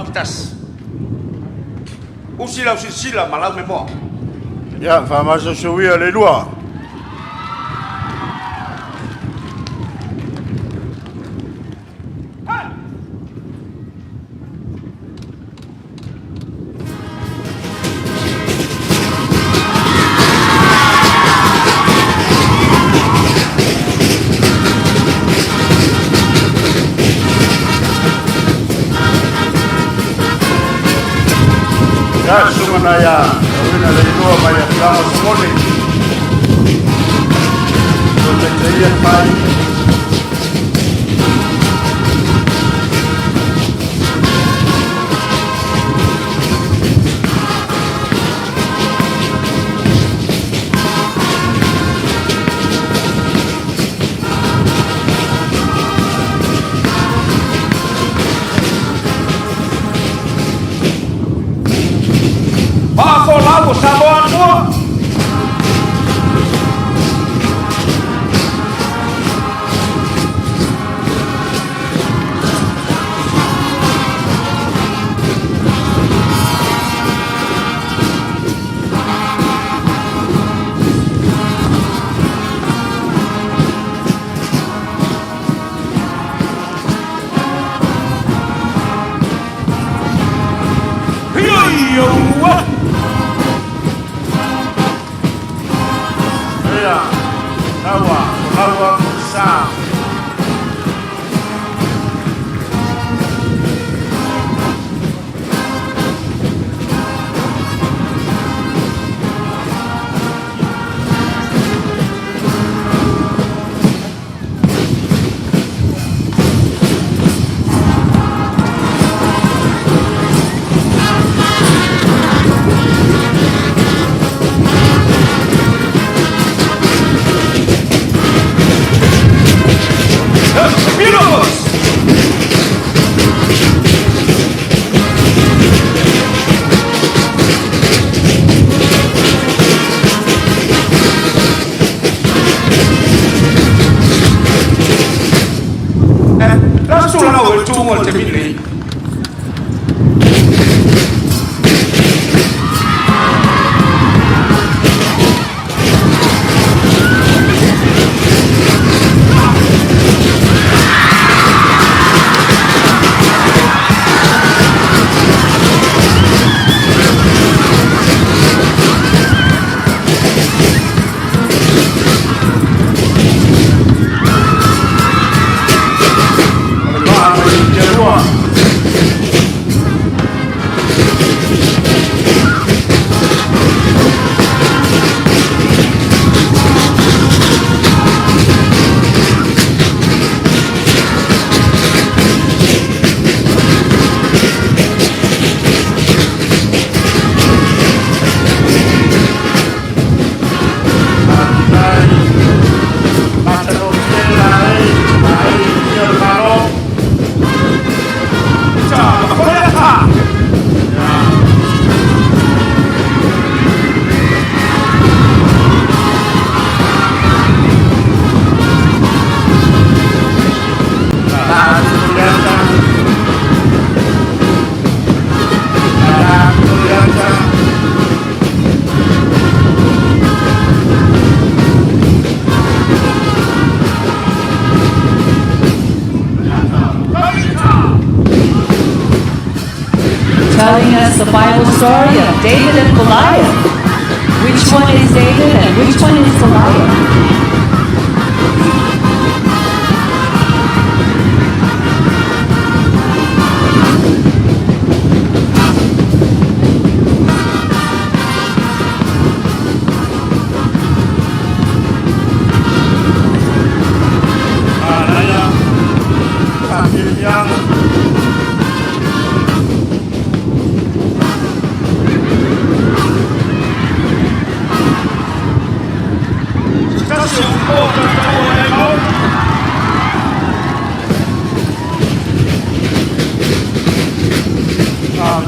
Tas. Usila usila malau memo. Ya, fama sosowia le lua. Ya, sumanaya, wina le lua mai aflama sumoni. Soteteia mai. Faleo'o Samoa. Lawa Musa. Telling us the Bible story of David and Goliath. Which one is David and which one is Goliath?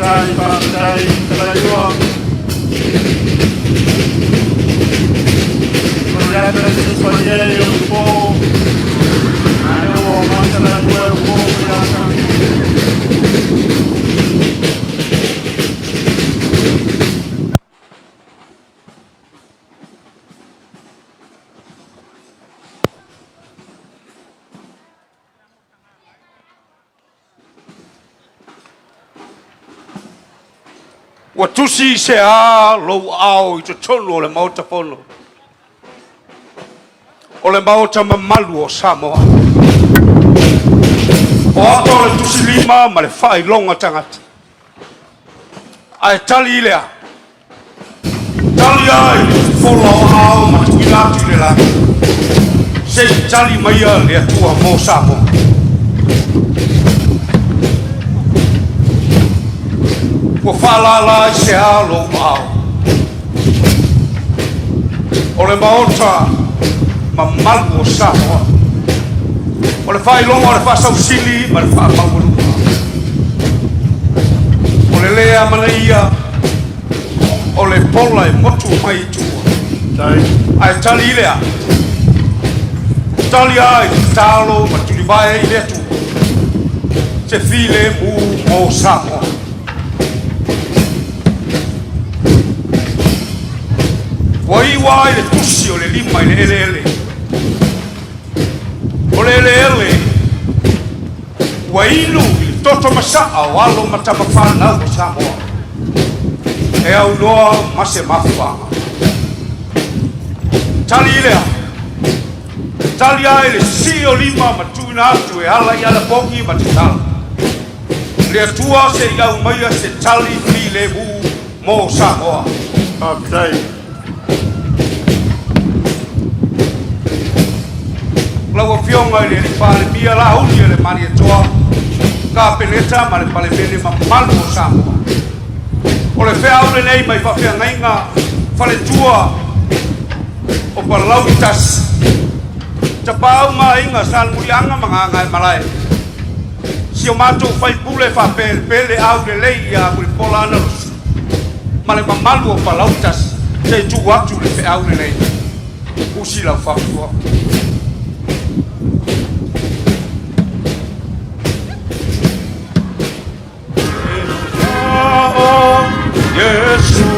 Salailua. Salailua. Ua tusi se a lou ao I te tonu o le mauta pono. O le mauta mamalu o Samoa. O ato le tusi lima ma le whailonga tangata. Ai tali I lea. Tali ai whola o ao ma tuilatu le la. Se tali maia le atua mo Samoa. Ua whalala se a lo ao. O le maota ma malu o Samoa. O le whailonga o le whasausili ma le whaapawurua. O le lea mana ia o le pola e motu mai tua. Ai tali I lea. Tali ai talo ma tulivae I lea tua. Se file mu mo Samoa. Wa iwa I le tusi o le lima I le ele ele. O le ele ele. Wa inu I le toto masaa o alo matama whanau o Samoa. E au noa mase mawhanga. Tali I lea. Tali ai le si o lima ma tuina atu e ala I ala pongi ma te tala. Le atua se I au maia se tali file mu mo Samoa. Okay. Lau a fionga I le pale mia la huli le mani e toa. Ka peneta ma le pale mene ma malu o Samoa. O le whea aure nei mai whawhia ngainga whale tua o palau I tas. Ta pau ma inga sal murianga mga ngai malai. Si o mato whai pule whapele pele aure lei a kuri pola ana rusu. Ma le mamalu o palau tas. Te tu watu le whea aure nei. Usi lau whapua. Yesu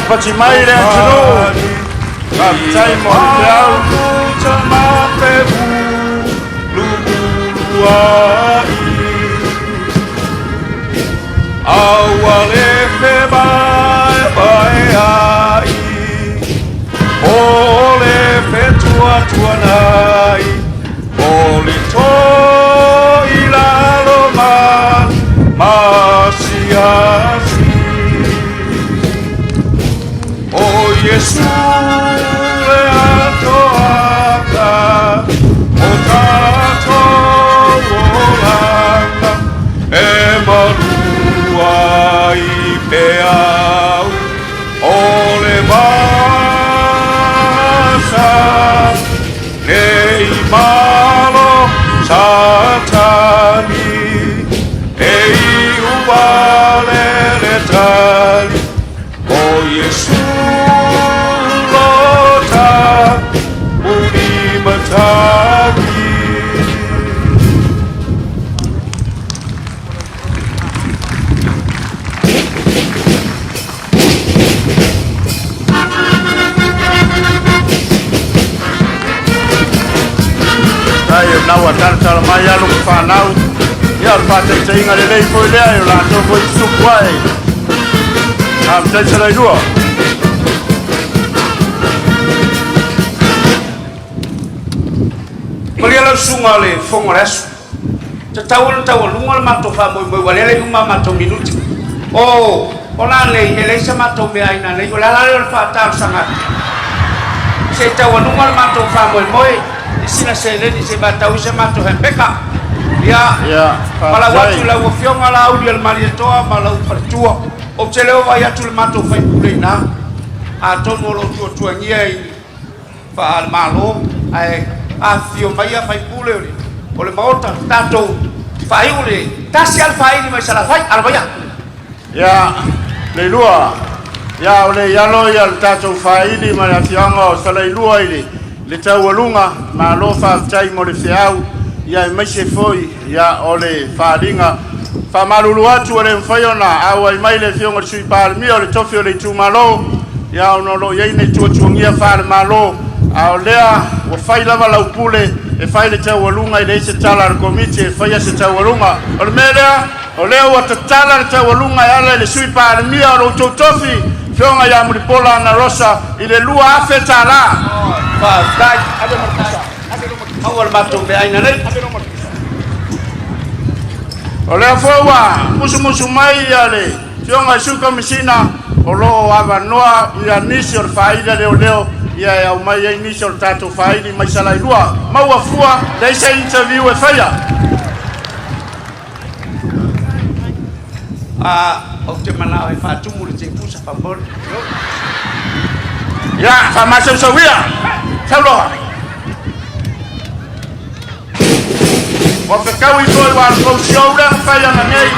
Pati mai le antino Kaptai mo Piau Tama pebu Lubuai Awale febai bai ai Ole fetua tuanai Ole to ilalo man Masiasi O Yesu le atoaka O tato olanga E marua I peau O le masa Nei malo satani Ei uale le tali O Yesu lota Uni matagi Ai nau atartala mai alu whanau Ia pate te inga le lei foi lea I la to foi sukwai te Salailua Maria lau sunga le fonga lesu. Te tau lunga le mato wha moi walele uma mato minuti. O na lei he leisa mato mea ina nei. O lalale o le wha sangat. Se tau lunga le mato wha moi. Isina se leni se batau se mato he peka. Ia. Mala watu lau o fionga la audi al mari toa ma lau partua. O te leo vai atu le mato whai pule ina. A tono lo tua ngia I wha al malo. A fio mai a fai pule ori. O le maota tato fai ule. Tasi al fai ni mai sala fai al baya. Ia Leilua Ia ole yalo ia tato faili ma le fianga o Salailua ili Le tau alunga ma lo fa tai mo le fiau Ia mai se foi ia ole falinga fa malulu atu ole mfaiona au ai mai le fionga sui palmi ole tofi ole tu malo Ia ono lo ia ne tu tuangia fa malo au lea o fai lava la upule e fai le tau alunga ile se tala al komite e fai se tau alunga ole melea o leo wa tatala le taualunga ala le sui palemia o lo totofi fionga ya muripola na rosa i le lua afe tala Dai, awal mato be aina nei. o leo fowa musu mai ya le fionga suka misina o lo avanoa ia nisi o le faida leo ia ya umai ia nisi o le tatou faili mai Salailua maua fua le isa interview e faya O te mana e whātumu le te pusa whambori. ya famasau sawia sauloa o ke kau i toi wa kou siaura faya na nei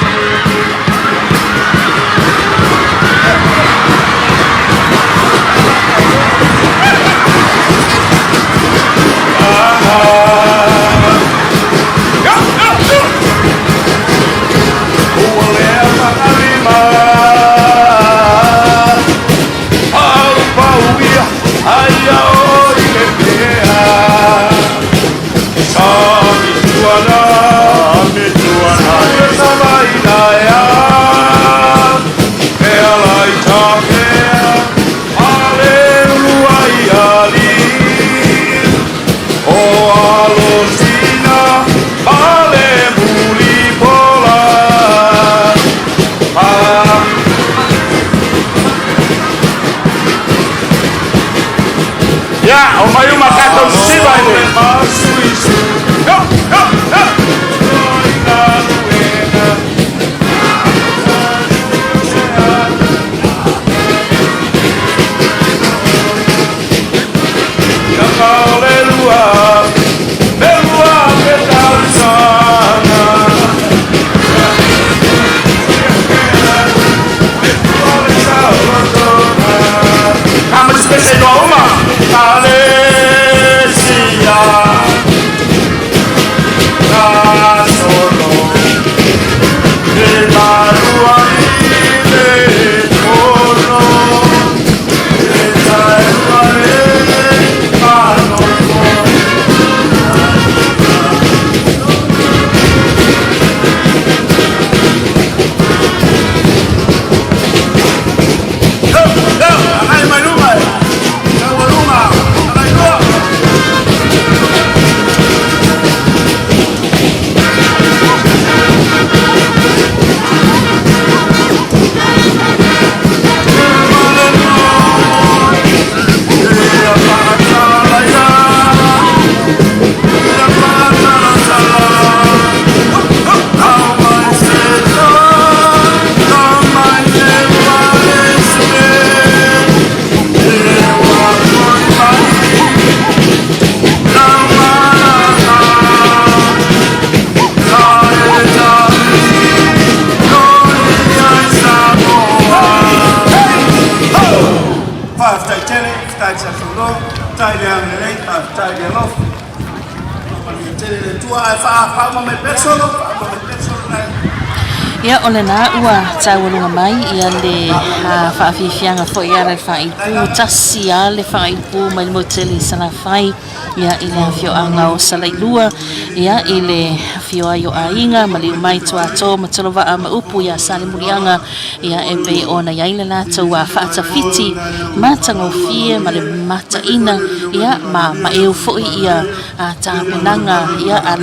ya o mai uma kato siva ile Ia o le nā ua taualunga mai ia le whaafifianga fo ia le Failipu tasi a le Failipu mai le moteli sana whai ia i le whioanga o Salailua ia i le whioa i o ainga ma le mai tua tō ma talowa a maupu ia sale murianga ia e pe o na iaile lātou a whaatawhiti ma tangofie ma le mata ina ia ma eo fo ia a tāpenanga ia a